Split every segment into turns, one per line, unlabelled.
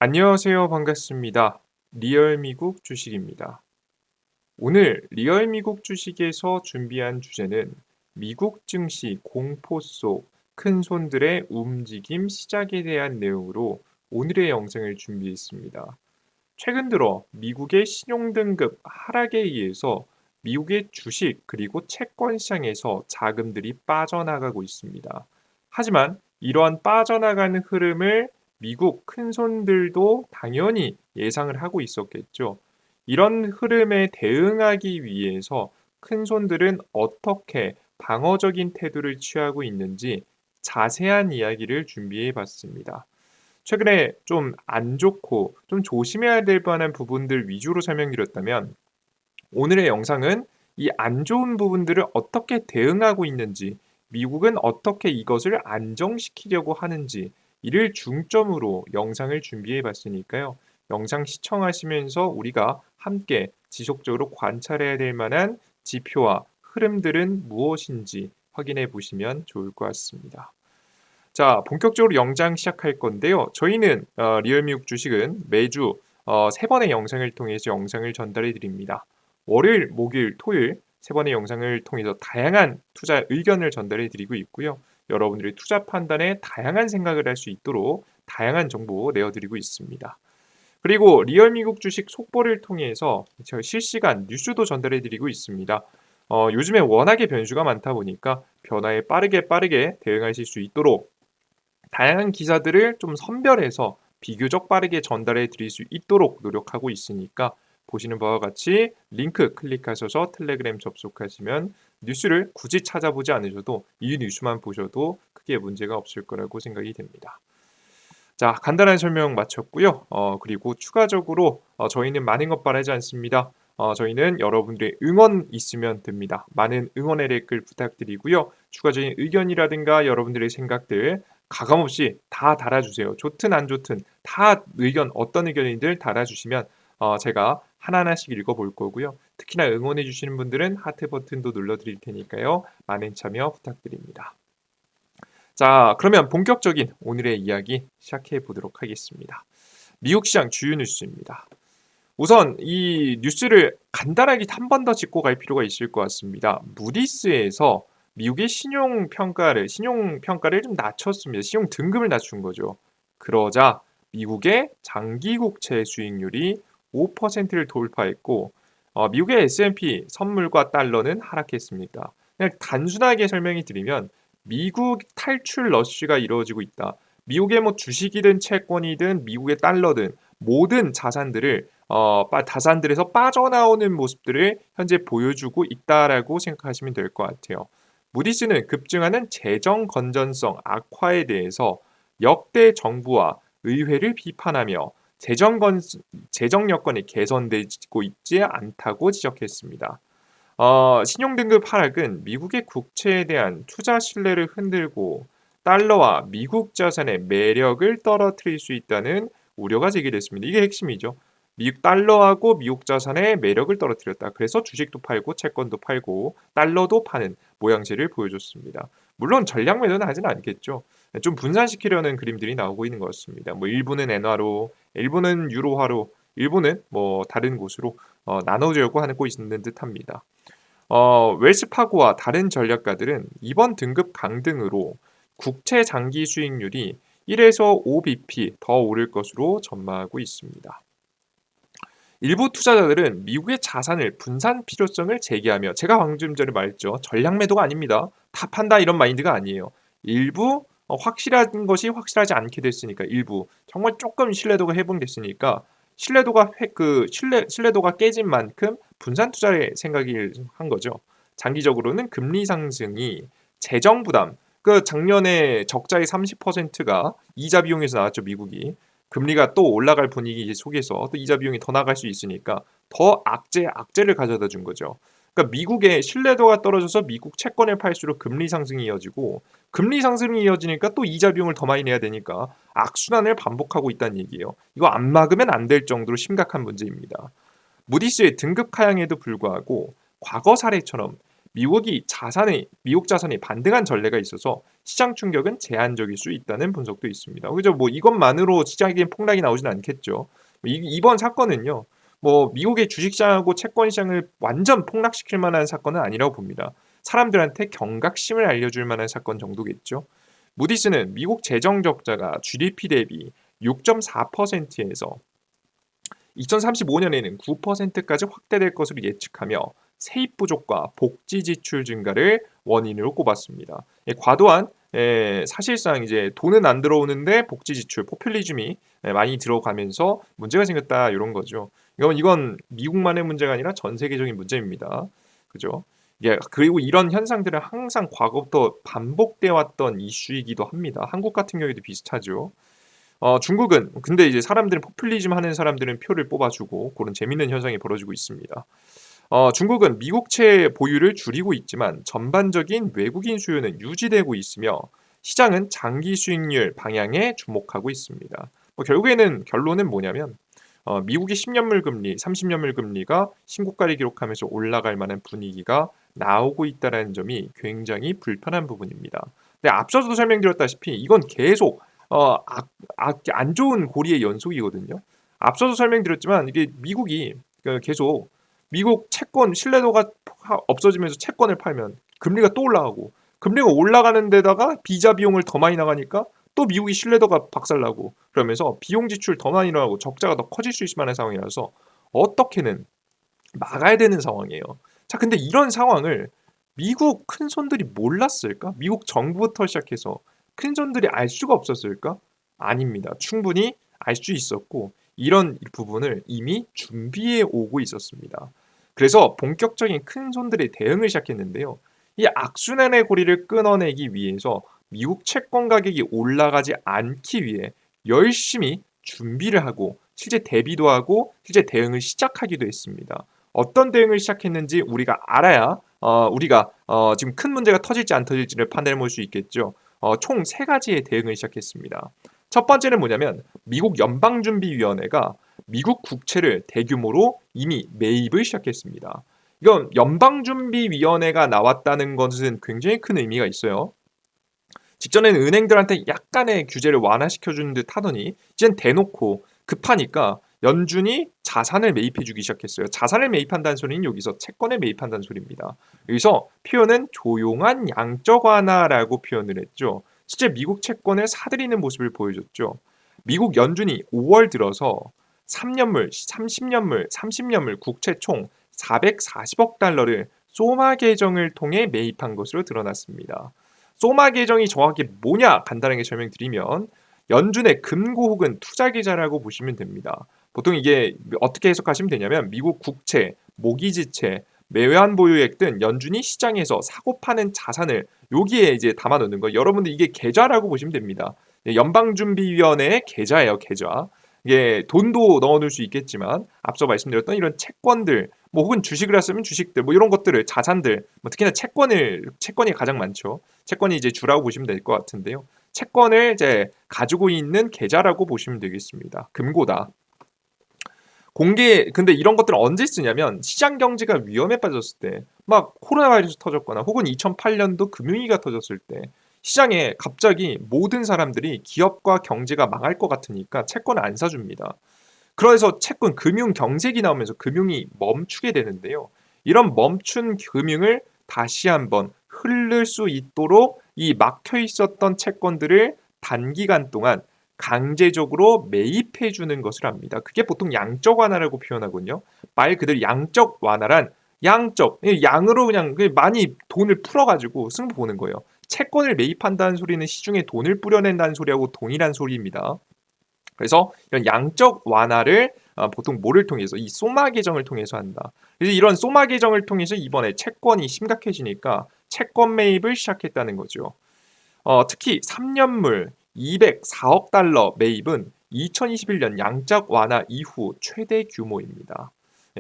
안녕하세요. 반갑습니다. 리얼 미국 주식입니다. 오늘 리얼 미국 주식에서 준비한 주제는 미국 증시 공포 속 큰 손들의 움직임 시작에 대한 내용으로 오늘의 영상을 준비했습니다. 최근 들어 미국의 신용등급 하락에 의해서 미국의 주식 그리고 채권 시장에서 자금들이 빠져나가고 있습니다. 하지만 이러한 빠져나가는 흐름을 미국 큰손들도 당연히 예상을 하고 있었겠죠. 이런 흐름에 대응하기 위해서 큰손들은 어떻게 방어적인 태도를 취하고 있는지 자세한 이야기를 준비해 봤습니다. 최근에 좀 안 좋고 좀 조심해야 될 만한 부분들 위주로 설명드렸다면 오늘의 영상은 이 안 좋은 부분들을 어떻게 대응하고 있는지, 미국은 어떻게 이것을 안정시키려고 하는지 이를 중점으로 영상을 준비해 봤으니까요. 영상 시청하시면서 우리가 함께 지속적으로 관찰해야 될 만한 지표와 흐름들은 무엇인지 확인해 보시면 좋을 것 같습니다. 자, 본격적으로 영상 시작할 건데요. 저희는 리얼미국 주식은 매주 세 번의 영상을 통해서 영상을 전달해 드립니다. 월요일, 목요일, 토요일 세 번의 영상을 통해서 다양한 투자 의견을 전달해 드리고 있고요. 여러분들의 투자 판단에 다양한 생각을 할 수 있도록 다양한 정보 내어 드리고 있습니다. 그리고 리얼미국 주식 속보를 통해서 저 실시간 뉴스도 전달해 드리고 있습니다. 요즘에 워낙에 변수가 많다 보니까 변화에 빠르게 대응하실 수 있도록 다양한 기사들을 좀 선별해서 비교적 빠르게 전달해 드릴 수 있도록 노력하고 있으니까 보시는 바와 같이 링크 클릭하셔서 텔레그램 접속하시면 뉴스를 굳이 찾아보지 않으셔도 이 뉴스만 보셔도 크게 문제가 없을 거라고 생각이 됩니다. 자, 간단한 설명 마쳤고요. 그리고 추가적으로 저희는 많은 것 바라지 않습니다. 저희는 여러분들의 응원 있으면 됩니다. 많은 응원의 댓글 부탁드리고요. 추가적인 의견이라든가 여러분들의 생각들 가감없이 다 달아주세요. 좋든 안 좋든 다 의견 어떤 의견이든 달아주시면 제가 하나하나씩 읽어볼 거고요. 특히나 응원해 주시는 분들은 하트 버튼도 눌러드릴 테니까요. 많은 참여 부탁드립니다. 자, 그러면 본격적인 오늘의 이야기 시작해 보도록 하겠습니다. 미국 시장 주요 뉴스입니다. 우선 이 뉴스를 간단하게 한 번 더 짚고 갈 필요가 있을 것 같습니다. 무디스에서 미국의 신용 평가를 좀 낮췄습니다. 신용 등급을 낮춘 거죠. 그러자 미국의 장기 국채 수익률이 5%를 돌파했고 미국의 S&P 선물과 달러는 하락했습니다. 그냥 단순하게 설명이 드리면 미국 탈출 러쉬가 이루어지고 있다. 미국의 뭐 주식이든 채권이든 미국의 달러든 모든 자산들에서 빠져나오는 모습들을 현재 보여주고 있다라고 생각하시면 될 것 같아요. 무디스는 급증하는 재정 건전성 악화에 대해서 역대 정부와 의회를 비판하며 재정 여건이 개선되고 있지 않다고 지적했습니다. 신용등급 하락은 미국의 국채에 대한 투자 신뢰를 흔들고 달러와 미국 자산의 매력을 떨어뜨릴 수 있다는 우려가 제기됐습니다. 이게 핵심이죠. 미국 달러하고 미국 자산의 매력을 떨어뜨렸다. 그래서 주식도 팔고 채권도 팔고 달러도 파는 모양새를 보여줬습니다. 물론 전략 매도는 하지는 않겠죠. 좀 분산시키려는 그림들이 나오고 있는 것 같습니다. 뭐 일부는 엔화로, 일부는 유로화로, 일부는 뭐 다른 곳으로 나눠주려고 하고 있는 듯합니다. 웰스파고와 다른 전략가들은 이번 등급 강등으로 국채 장기 수익률이 1에서 5bp 더 오를 것으로 전망하고 있습니다. 일부 투자자들은 미국의 자산을 분산 필요성을 제기하며 제가 방금 전에 말했죠. 전략 매도가 아닙니다. 다 판다 이런 마인드가 아니에요. 일부 확실한 것이 확실하지 않게 됐으니까 일부 정말 조금 신뢰도가 회복됐으니까 신뢰도가 깨진 만큼 분산 투자의 생각을 한 거죠. 장기적으로는 금리 상승이 재정 부담 그 작년에 적자의 30%가 이자 비용에서 나왔죠, 미국이. 금리가 또 올라갈 분위기 속에서 또 이자 비용이 더 나갈 수 있으니까 더 악재를 가져다 준 거죠. 그러니까 미국의 신뢰도가 떨어져서 미국 채권을 팔수록 금리 상승이 이어지고 금리 상승이 이어지니까 또 이자 비용을 더 많이 내야 되니까 악순환을 반복하고 있다는 얘기예요. 이거 안 막으면 안 될 정도로 심각한 문제입니다. 무디스의 등급 하향에도 불구하고 과거 사례처럼 미국 자산이 반등한 전례가 있어서 시장 충격은 제한적일 수 있다는 분석도 있습니다. 그죠? 뭐 이것만으로 시장에 폭락이 나오진 않겠죠. 이번 사건은요. 뭐 미국의 주식시장하고 채권 시장을 완전 폭락시킬 만한 사건은 아니라고 봅니다. 사람들한테 경각심을 알려줄 만한 사건 정도겠죠. 무디스는 미국 재정 적자가 GDP 대비 6.4%에서 2035년에는 9%까지 확대될 것으로 예측하며 세입 부족과 복지 지출 증가를 원인으로 꼽았습니다. 과도한 사실상 이제 돈은 안 들어오는데 복지 지출, 포퓰리즘이 많이 들어가면서 문제가 생겼다 이런 거죠. 이건 미국만의 문제가 아니라 전 세계적인 문제입니다. 그죠? 그리고 이런 현상들은 항상 과거부터 반복돼 왔던 이슈이기도 합니다. 한국 같은 경우에도 비슷하죠. 중국은 근데 이제 사람들은 포퓰리즘 하는 사람들은 표를 뽑아주고 그런 재밌는 현상이 벌어지고 있습니다. 중국은 미국채 보유를 줄이고 있지만 전반적인 외국인 수요는 유지되고 있으며 시장은 장기 수익률 방향에 주목하고 있습니다. 결국에는 결론은 뭐냐면 미국의 10년물 금리, 30년물 금리가 신고가를 기록하면서 올라갈 만한 분위기가 나오고 있다는 점이 굉장히 불편한 부분입니다. 근데 앞서서도 설명드렸다시피 이건 계속 안 좋은 고리의 연속이거든요. 앞서도 설명드렸지만 이게 미국이 계속 미국 채권 신뢰도가 없어지면서 채권을 팔면 금리가 또 올라가고 금리가 올라가는 데다가 비자 비용을 더 많이 나가니까 또 미국이 신뢰도가 박살나고 그러면서 비용 지출 더 많이 나가고 적자가 더 커질 수 있을 만한 상황이라서 어떻게는 막아야 되는 상황이에요. 자, 근데 이런 상황을 미국 큰손들이 몰랐을까? 미국 정부부터 시작해서 큰손들이 알 수가 없었을까? 아닙니다. 충분히 알 수 있었고 이런 부분을 이미 준비해 오고 있었습니다. 그래서 본격적인 큰손들의 대응을 시작했는데요. 이 악순환의 고리를 끊어내기 위해서 미국 채권 가격이 올라가지 않기 위해 열심히 준비를 하고 실제 대비도 하고 실제 대응을 시작하기도 했습니다. 어떤 대응을 시작했는지 우리가 알아야 우리가 지금 큰 문제가 터질지 안 터질지를 판단해 볼 수 있겠죠. 총 세 가지의 대응을 시작했습니다. 첫 번째는 뭐냐면 미국 연방준비위원회가 미국 국채를 대규모로 이미 매입을 시작했습니다. 이건 연방준비위원회가 나왔다는 것은 굉장히 큰 의미가 있어요. 직전에는 은행들한테 약간의 규제를 완화시켜주는 듯 하더니 이젠 대놓고 급하니까 연준이 자산을 매입해주기 시작했어요. 자산을 매입한다는 소리는 여기서 채권을 매입한다는 소리입니다. 여기서 표현은 조용한 양적 완화라고 표현을 했죠. 실제 미국 채권을 사들이는 모습을 보여줬죠. 미국 연준이 5월 들어서 3년물, 30년물, 30년물 국채 총 440억 달러를 소마 계정을 통해 매입한 것으로 드러났습니다. 소마 계정이 정확히 뭐냐 간단하게 설명드리면 연준의 금고 혹은 투자 계좌라고 보시면 됩니다. 보통 이게 어떻게 해석하시면 되냐면 미국 국채, 모기지채, 매환 보유액 등 연준이 시장에서 사고 파는 자산을 여기에 이제 담아 놓는 거. 여러분들 이게 계좌라고 보시면 됩니다. 연방준비위원회의 계좌예요, 계좌. 이게 돈도 넣어놓을 수 있겠지만 앞서 말씀드렸던 이런 채권들, 뭐 혹은 주식을 했으면 주식들, 뭐 이런 것들을 자산들, 뭐 특히나 채권이 가장 많죠. 채권이 이제 주라고 보시면 될 것 같은데요. 채권을 이제 가지고 있는 계좌라고 보시면 되겠습니다. 금고다. 근데 이런 것들은 언제 쓰냐면 시장 경제가 위험에 빠졌을 때, 막 코로나 바이러스 터졌거나 혹은 2008년도 금융위기가 터졌을 때 시장에 갑자기 모든 사람들이 기업과 경제가 망할 것 같으니까 채권을 안 사줍니다. 그래서 채권 금융 경색이 나오면서 금융이 멈추게 되는데요. 이런 멈춘 금융을 다시 한번 흐를 수 있도록 이 막혀 있었던 채권들을 단기간 동안 강제적으로 매입해 주는 것을 합니다. 그게 보통 양적 완화라고 표현하군요. 말 그대로 양적 완화란 양으로 그냥 많이 돈을 풀어가지고 승부 보는 거예요. 채권을 매입한다는 소리는 시중에 돈을 뿌려낸다는 소리하고 동일한 소리입니다. 그래서 이런 양적 완화를 보통 뭐를 통해서 이 소마 계정을 통해서 한다. 그래서 이런 소마 계정을 통해서 이번에 채권이 심각해지니까 채권 매입을 시작했다는 거죠. 특히 3년물 204억 달러 매입은 2021년 양적 완화 이후 최대 규모입니다.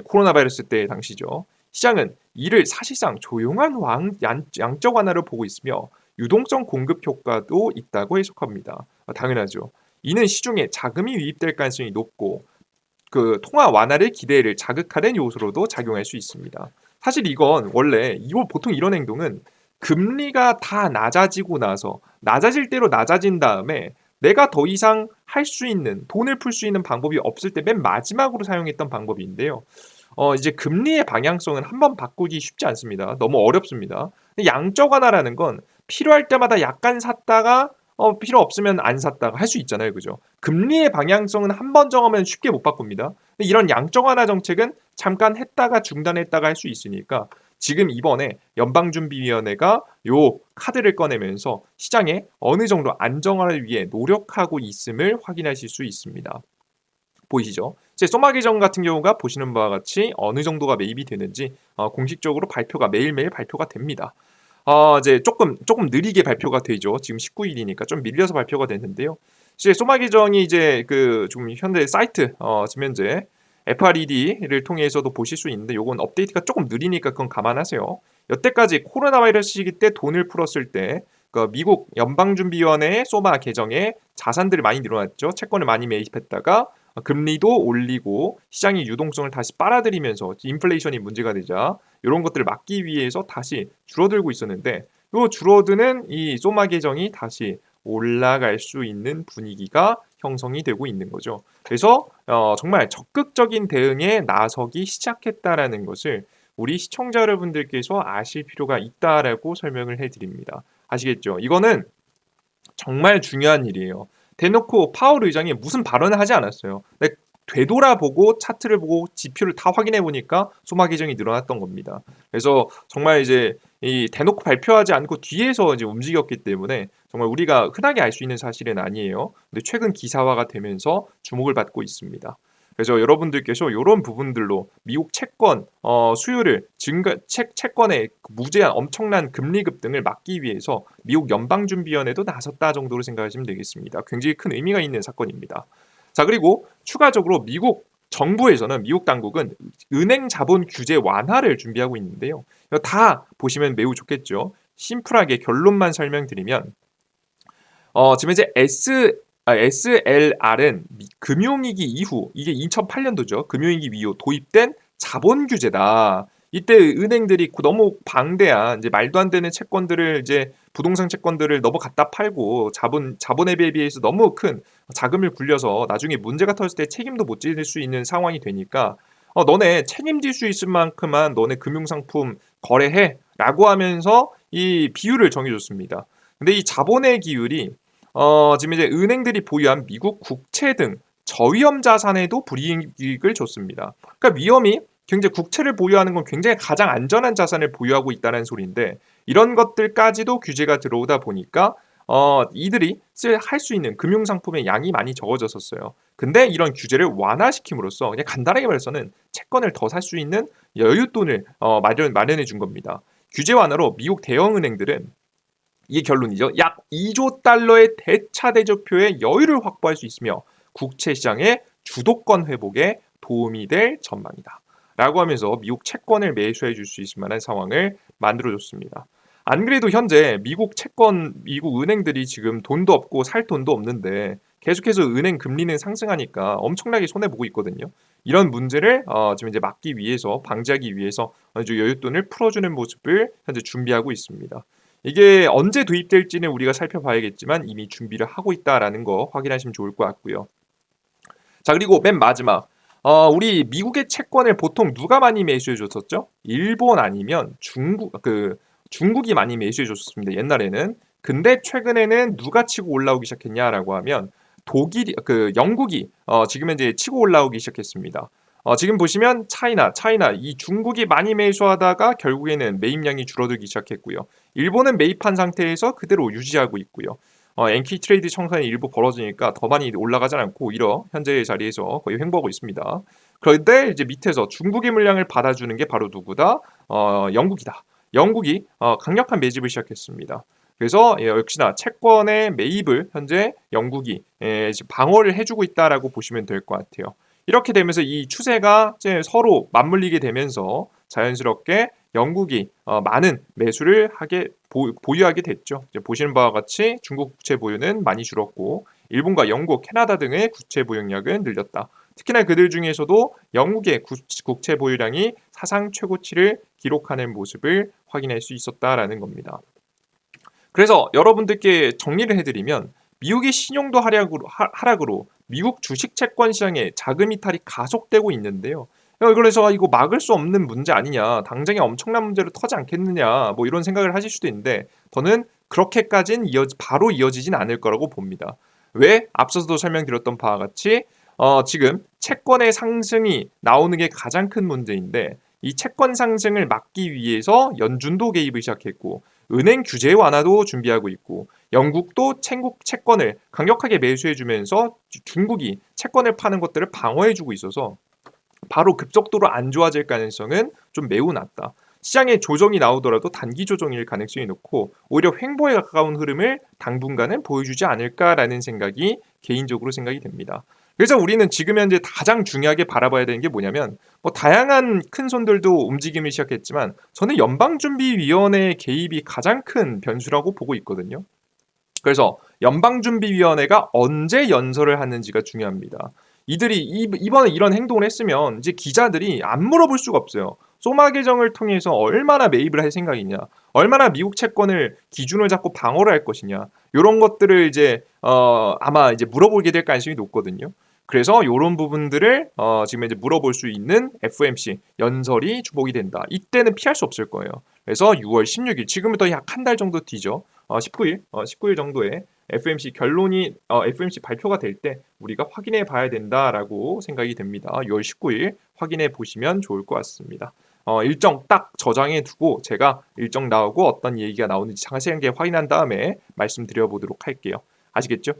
코로나 바이러스 때 당시죠. 시장은 이를 사실상 조용한 양적 완화로 보고 있으며 유동성 공급 효과도 있다고 해석합니다. 당연하죠. 이는 시중에 자금이 유입될 가능성이 높고 그 통화 완화의 기대를 자극하는 요소로도 작용할 수 있습니다. 사실 이건 원래 보통 이런 행동은 금리가 다 낮아지고 나서 낮아질 대로 낮아진 다음에 내가 더 이상 할 수 있는 돈을 풀 수 있는 방법이 없을 때 맨 마지막으로 사용했던 방법인데요. 이제 금리의 방향성은 한번 바꾸기 쉽지 않습니다. 너무 어렵습니다. 근데 양적 완화라는 건 필요할 때마다 약간 샀다가 필요 없으면 안 샀다가 할 수 있잖아요. 그죠? 금리의 방향성은 한번 정하면 쉽게 못 바꿉니다. 근데 이런 양적 완화 정책은 잠깐 했다가 중단했다가 할 수 있으니까 지금 이번에 연방준비위원회가 요 카드를 꺼내면서 시장에 어느 정도 안정화를 위해 노력하고 있음을 확인하실 수 있습니다. 보이시죠? 이제 소마 계정 같은 경우가 보시는 바와 같이 어느 정도가 매입이 되는지 공식적으로 발표가 매일매일 발표가 됩니다. 이제 조금 느리게 발표가 되죠. 지금 19일이니까 좀 밀려서 발표가 됐는데요. 이제 소마 계정이 이제 그 좀 현대 사이트 지금 현재 FRED를 통해서도 보실 수 있는데 요건 업데이트가 조금 느리니까 그건 감안하세요. 여태까지 코로나 바이러스 시기 때 돈을 풀었을 때 그 미국 연방준비위원회의 소마 계정에 자산들이 많이 늘어났죠. 채권을 많이 매입했다가 금리도 올리고 시장의 유동성을 다시 빨아들이면서 인플레이션이 문제가 되자 이런 것들을 막기 위해서 다시 줄어들고 있었는데 요 줄어드는 이 소마 계정이 다시 올라갈 수 있는 분위기가 형성이 되고 있는 거죠. 그래서 정말 적극적인 대응에 나서기 시작했다라는 것을 우리 시청자 여러분들께서 아실 필요가 있다라고 설명을 해드립니다. 아시겠죠? 이거는 정말 중요한 일이에요. 대놓고 파월 의장이 무슨 발언을 하지 않았어요. 근데 되돌아보고 차트를 보고 지표를 다 확인해 보니까 소마 계정이 늘어났던 겁니다. 그래서 정말 이제 이 대놓고 발표하지 않고 뒤에서 이제 움직였기 때문에 정말 우리가 흔하게 알 수 있는 사실은 아니에요. 근데 최근 기사화가 되면서 주목을 받고 있습니다. 그래서 여러분들께서 이런 부분들로 미국 채권 수요를 채권의 무제한 엄청난 금리 급등을 막기 위해서 미국 연방준비위원회도 나섰다 정도로 생각하시면 되겠습니다. 굉장히 큰 의미가 있는 사건입니다. 자, 그리고 추가적으로 미국 당국은 은행 자본 규제 완화를 준비하고 있는데요. 이거 다 보시면 매우 좋겠죠. 심플하게 결론만 설명드리면 지금 이제 SLR은 금융위기 이후 이게 2008년도죠. 금융위기 이후 도입된 자본 규제다. 이때 은행들이 너무 방대한 이제 말도 안 되는 채권들을 이제 부동산 채권들을 너무 갖다 팔고 자본에 비해서 너무 큰 자금을 굴려서 나중에 문제가 터졌을 때 책임도 못 질 수 있는 상황이 되니까 너네 책임질 수 있을 만큼만 너네 금융상품 거래해라고 하면서 이 비율을 정해줬습니다. 근데 이 자본의 기율이 지금 이제 은행들이 보유한 미국 국채 등 저위험 자산에도 불이익을 줬습니다. 그러니까 위험이 굉장히 국채를 보유하는 건 굉장히 가장 안전한 자산을 보유하고 있다는 소리인데 이런 것들까지도 규제가 들어오다 보니까 이들이 할 수 있는 금융 상품의 양이 많이 적어졌었어요. 근데 이런 규제를 완화시킴으로써 그냥 간단하게 말해서는 채권을 더 살 수 있는 여윳돈을 마련해 준 겁니다. 규제 완화로 미국 대형 은행들은 이게 결론이죠. 약 2조 달러의 대차 대조표의 여유를 확보할 수 있으며 국채 시장의 주도권 회복에 도움이 될 전망이다. 라고 하면서 미국 채권을 매수해 줄 수 있을 만한 상황을 만들어 줬습니다. 안 그래도 현재 미국 은행들이 지금 돈도 없고 살 돈도 없는데 계속해서 은행 금리는 상승하니까 엄청나게 손해 보고 있거든요. 이런 문제를 지금 이제 막기 위해서 방지하기 위해서 어느 정도 여윳돈을 풀어주는 모습을 현재 준비하고 있습니다. 이게 언제 도입될지는 우리가 살펴봐야겠지만 이미 준비를 하고 있다라는 거 확인하시면 좋을 것 같고요. 자, 그리고 맨 마지막 우리 미국의 채권을 보통 누가 많이 매수해 줬었죠? 일본 아니면 중국이 많이 매수해 줬습니다. 옛날에는. 근데 최근에는 누가 치고 올라오기 시작했냐라고 하면 영국이 지금 현재 치고 올라오기 시작했습니다. 지금 보시면 차이나 이 중국이 많이 매수하다가 결국에는 매입량이 줄어들기 시작했고요. 일본은 매입한 상태에서 그대로 유지하고 있고요. 엔키 트레이드 청산이 일부 벌어지니까 더 많이 올라가지 않고 오히려 현재의 자리에서 거의 횡보하고 있습니다. 그런데 이제 밑에서 중국의 물량을 받아주는 게 바로 누구다? 영국이다. 영국이 강력한 매집을 시작했습니다. 그래서 역시나 채권의 매입을 현재 영국이 방어를 해주고 있다라고 보시면 될 것 같아요. 이렇게 되면서 이 추세가 이제 서로 맞물리게 되면서 자연스럽게 영국이 많은 매수를 보유하게 됐죠. 이제 보시는 바와 같이 중국 국채 보유는 많이 줄었고 일본과 영국, 캐나다 등의 국채 보유량은 늘렸다. 특히나 그들 중에서도 영국의 국채 보유량이 사상 최고치를 기록하는 모습을 확인할 수 있었다라는 겁니다. 그래서 여러분들께 정리를 해드리면 미국의 신용도 하락으로 미국 주식 채권 시장의 자금 이탈이 가속되고 있는데요. 그래서 이거 막을 수 없는 문제 아니냐, 당장에 엄청난 문제로 터지 않겠느냐, 뭐 이런 생각을 하실 수도 있는데 저는 그렇게까지는 바로 이어지진 않을 거라고 봅니다. 왜? 앞서서도 설명드렸던 바와 같이 지금 채권의 상승이 나오는 게 가장 큰 문제인데 이 채권 상승을 막기 위해서 연준도 개입을 시작했고 은행 규제 완화도 준비하고 있고 영국도 채권을 강력하게 매수해주면서 중국이 채권을 파는 것들을 방어해주고 있어서 바로 급속도로 안 좋아질 가능성은 좀 매우 낮다. 시장에 조정이 나오더라도 단기 조정일 가능성이 높고 오히려 횡보에 가까운 흐름을 당분간은 보여주지 않을까라는 생각이 개인적으로 생각이 됩니다. 그래서 우리는 지금 현재 가장 중요하게 바라봐야 되는 게 뭐냐면 다양한 큰 손들도 움직임을 시작했지만 저는 연방준비위원회의 개입이 가장 큰 변수라고 보고 있거든요. 그래서 연방준비위원회가 언제 연설을 하는지가 중요합니다. 이들이 이번에 이런 행동을 했으면 이제 기자들이 안 물어볼 수가 없어요. 소마 개정을 통해서 얼마나 매입을 할 생각이냐, 얼마나 미국 채권을 기준을 잡고 방어를 할 것이냐, 이런 것들을 이제 아마 이제 물어보게 될 가능성이 높거든요. 그래서 이런 부분들을 지금 이제 물어볼 수 있는 FOMC 연설이 주목이 된다. 이때는 피할 수 없을 거예요. 그래서 6월 16일 지금부터 약 한 달 정도 뒤죠. 19일 정도에 FOMC 발표가 될 때 우리가 확인해 봐야 된다라고 생각이 됩니다. 6월 19일 확인해 보시면 좋을 것 같습니다. 일정 딱 저장해 두고 제가 일정 나오고 어떤 얘기가 나오는지 자세하게 확인한 다음에 말씀드려 보도록 할게요. 아시겠죠?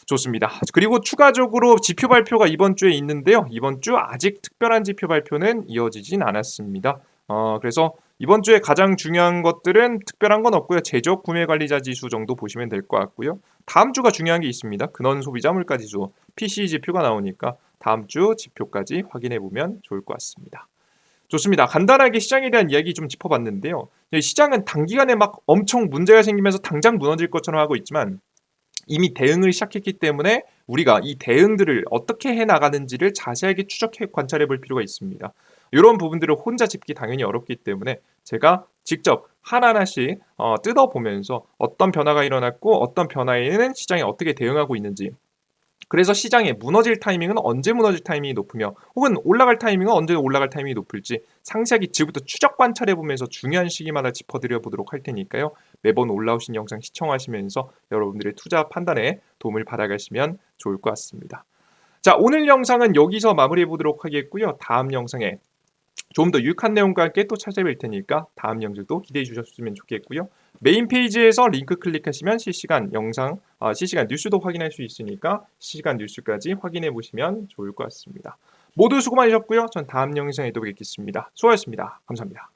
좋습니다. 그리고 추가적으로 지표 발표가 이번 주에 있는데요. 이번 주 아직 특별한 지표 발표는 이어지진 않았습니다. 그래서 이번 주에 가장 중요한 것들은 특별한 건 없고요. 제적 구매 관리자 지수 정도 보시면 될 것 같고요. 다음 주가 중요한 게 있습니다. 근원 소비자 물가 지수, PCE 지표가 나오니까 다음 주 지표까지 확인해 보면 좋을 것 같습니다. 좋습니다. 간단하게 시장에 대한 이야기 좀 짚어봤는데요. 시장은 단기간에 막 엄청 문제가 생기면서 당장 무너질 것처럼 하고 있지만 이미 대응을 시작했기 때문에 우리가 이 대응들을 어떻게 해나가는지를 자세하게 추적해 관찰해 볼 필요가 있습니다. 이런 부분들을 혼자 짚기 당연히 어렵기 때문에 제가 직접 하나하나씩 뜯어보면서 어떤 변화가 일어났고 어떤 변화에는 시장이 어떻게 대응하고 있는지, 그래서 시장에 무너질 타이밍은 언제 무너질 타이밍이 높으며 혹은 올라갈 타이밍은 언제 올라갈 타이밍이 높을지 상세하게 지금부터 추적 관찰해 보면서 중요한 시기마다 짚어드려 보도록 할 테니까요. 매번 올라오신 영상 시청하시면서 여러분들의 투자 판단에 도움을 받아가시면 좋을 것 같습니다. 자, 오늘 영상은 여기서 마무리해 보도록 하겠고요. 다음 영상에 좀 더 유익한 내용과 함께 또 찾아뵐 테니까 다음 영상도 기대해 주셨으면 좋겠고요. 메인 페이지에서 링크 클릭하시면 실시간 뉴스도 확인할 수 있으니까 실시간 뉴스까지 확인해 보시면 좋을 것 같습니다. 모두 수고 많으셨고요. 전 다음 영상에도 뵙겠습니다. 수고하셨습니다. 감사합니다.